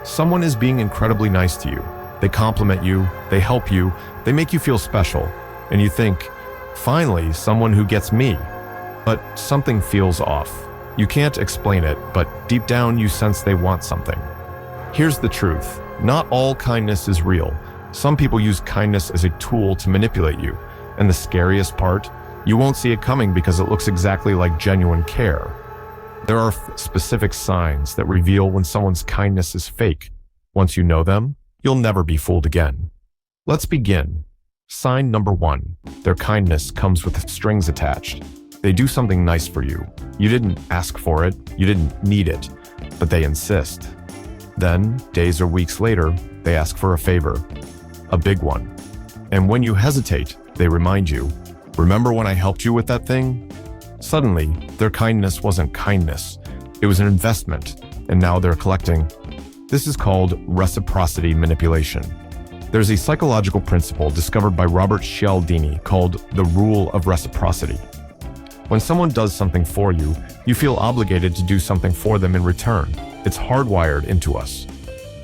Someone is being incredibly nice to you. They compliment you, they help you, they make you feel special, and you think, finally, someone who gets me. But something feels off. You can't explain it, but deep down you sense they want something. Here's the truth. Not all kindness is real. Some people use kindness as a tool to manipulate you. And the scariest part, you won't see it coming because it looks exactly like genuine care. There are specific signs that reveal when someone's kindness is fake. Once you know them, you'll never be fooled again. Let's begin. Sign number 1. Their kindness comes with strings attached. They do something nice for you. You didn't ask for it, you didn't need it, but they insist. Then, days or weeks later, they ask for a favor. A big one. And when you hesitate, they remind you, remember when I helped you with that thing? Suddenly, their kindness wasn't kindness. It was an investment, and now they're collecting. This is called reciprocity manipulation. There's a psychological principle discovered by Robert Cialdini called the rule of reciprocity. When someone does something for you, you feel obligated to do something for them in return. It's hardwired into us.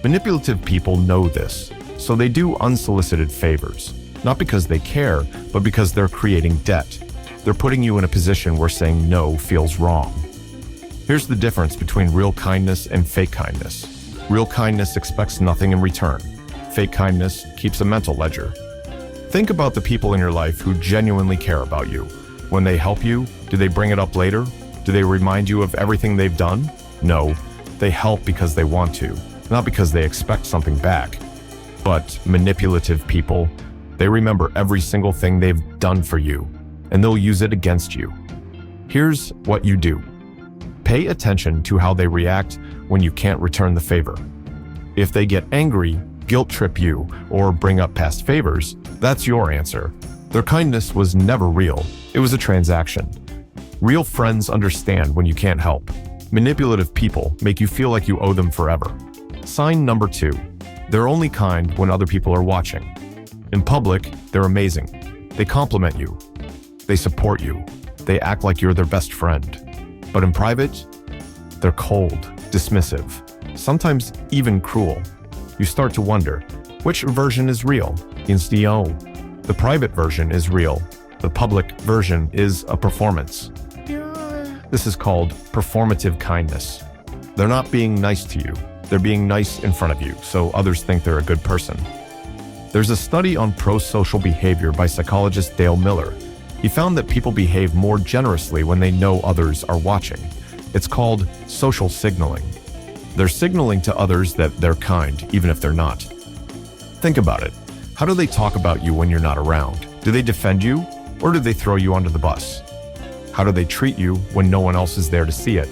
Manipulative people know this, so they do unsolicited favors, not because they care, but because they're creating debt. They're putting you in a position where saying no feels wrong. Here's the difference between real kindness and fake kindness. Real kindness expects nothing in return. Fake kindness keeps a mental ledger. Think about the people in your life who genuinely care about you. When they help you, do they bring it up later? Do they remind you of everything they've done? No, they help because they want to, not because they expect something back. But manipulative people, they remember every single thing they've done for you, and they'll use it against you. Here's what you do. Pay attention to how they react when you can't return the favor. If they get angry, guilt trip you, or bring up past favors, that's your answer. Their kindness was never real. It was a transaction. Real friends understand when you can't help. Manipulative people make you feel like you owe them forever. Sign number 2. They're only kind when other people are watching. In public, they're amazing. They compliment you. They support you. They act like you're their best friend. But in private, they're cold, dismissive, sometimes even cruel. You start to wonder, which version is real? The private version is real. The public version is a performance. This is called performative kindness. They're not being nice to you. They're being nice in front of you, so others think they're a good person. There's a study on pro-social behavior by psychologist Dale Miller. He found that people behave more generously when they know others are watching. It's called social signaling. They're signaling to others that they're kind, even if they're not. Think about it. How do they talk about you when you're not around? Do they defend you, or do they throw you under the bus? How do they treat you when no one else is there to see it?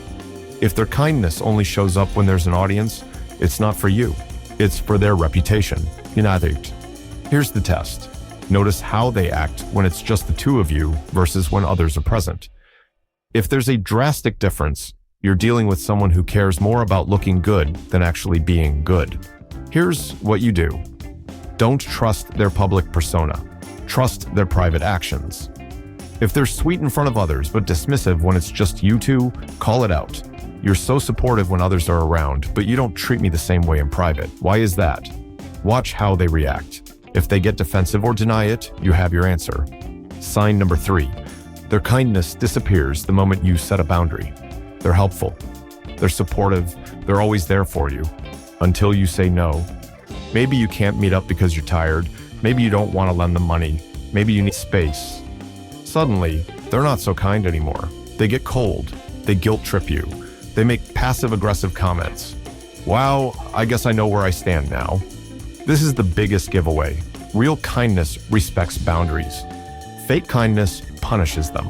If their kindness only shows up when there's an audience, it's not for you. It's for their reputation. Here's the test. Notice how they act when it's just the two of you versus when others are present. If there's a drastic difference, you're dealing with someone who cares more about looking good than actually being good. Here's what you do. Don't trust their public persona. Trust their private actions. If they're sweet in front of others but dismissive when it's just you two, call it out. You're so supportive when others are around, but you don't treat me the same way in private. Why is that? Watch how they react. If they get defensive or deny it, you have your answer. Sign number 3. Their kindness disappears the moment you set a boundary. They're helpful. They're supportive. They're always there for you. Until you say no. Maybe you can't meet up because you're tired. Maybe you don't want to lend them money. Maybe you need space. Suddenly, they're not so kind anymore. They get cold. They guilt trip you. They make passive-aggressive comments. Wow, I guess I know where I stand now. This is the biggest giveaway. Real kindness respects boundaries. Fake kindness punishes them.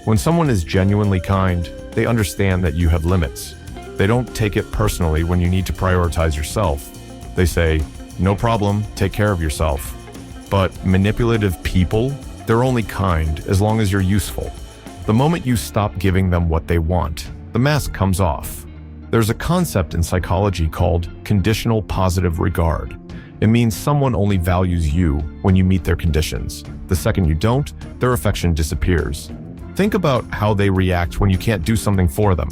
When someone is genuinely kind, they understand that you have limits. They don't take it personally when you need to prioritize yourself. They say, no problem, take care of yourself. But manipulative people, they're only kind as long as you're useful. The moment you stop giving them what they want, the mask comes off. There's a concept in psychology called conditional positive regard. It means someone only values you when you meet their conditions. The second you don't, their affection disappears. Think about how they react when you can't do something for them.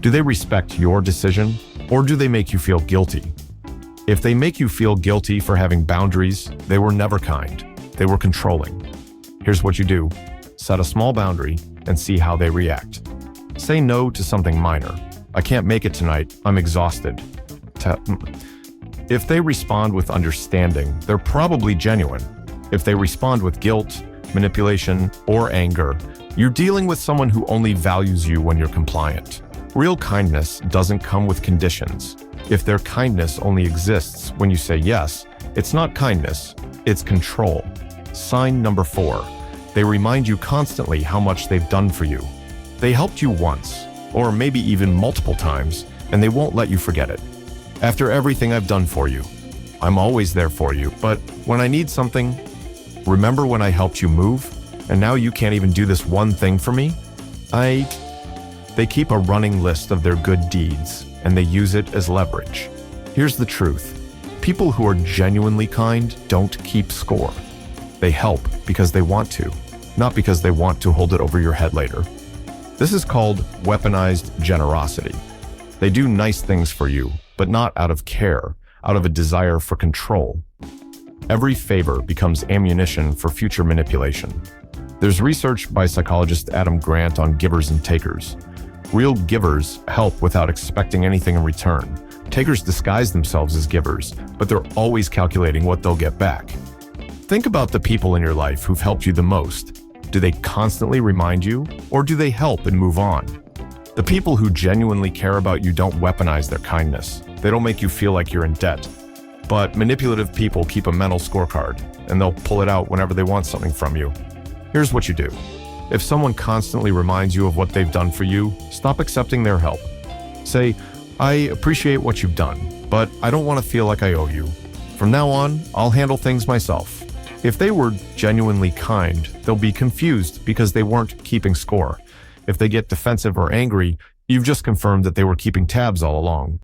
Do they respect your decision, or do they make you feel guilty? If they make you feel guilty for having boundaries, they were never kind. They were controlling. Here's what you do. Set a small boundary and see how they react. Say no to something minor. I can't make it tonight. I'm exhausted. If they respond with understanding, they're probably genuine. If they respond with guilt, manipulation, or anger, you're dealing with someone who only values you when you're compliant. Real kindness doesn't come with conditions. If their kindness only exists when you say yes, it's not kindness, it's control. Sign number 4. They remind you constantly how much they've done for you. They helped you once, or maybe even multiple times, and they won't let you forget it. After everything I've done for you, I'm always there for you, but when I need something, remember when I helped you move, and now you can't even do this one thing for me? They keep a running list of their good deeds, and they use it as leverage. Here's the truth. People who are genuinely kind don't keep score. They help because they want to, not because they want to hold it over your head later. This is called weaponized generosity. They do nice things for you, but not out of care, out of a desire for control. Every favor becomes ammunition for future manipulation. There's research by psychologist Adam Grant on givers and takers. Real givers help without expecting anything in return. Takers disguise themselves as givers, but they're always calculating what they'll get back. Think about the people in your life who've helped you the most. Do they constantly remind you, or do they help and move on? The people who genuinely care about you don't weaponize their kindness. They don't make you feel like you're in debt. But manipulative people keep a mental scorecard, and they'll pull it out whenever they want something from you. Here's what you do. If someone constantly reminds you of what they've done for you, stop accepting their help. Say, I appreciate what you've done, but I don't want to feel like I owe you. From now on, I'll handle things myself. If they were genuinely kind, they'll be confused because they weren't keeping score. If they get defensive or angry, you've just confirmed that they were keeping tabs all along.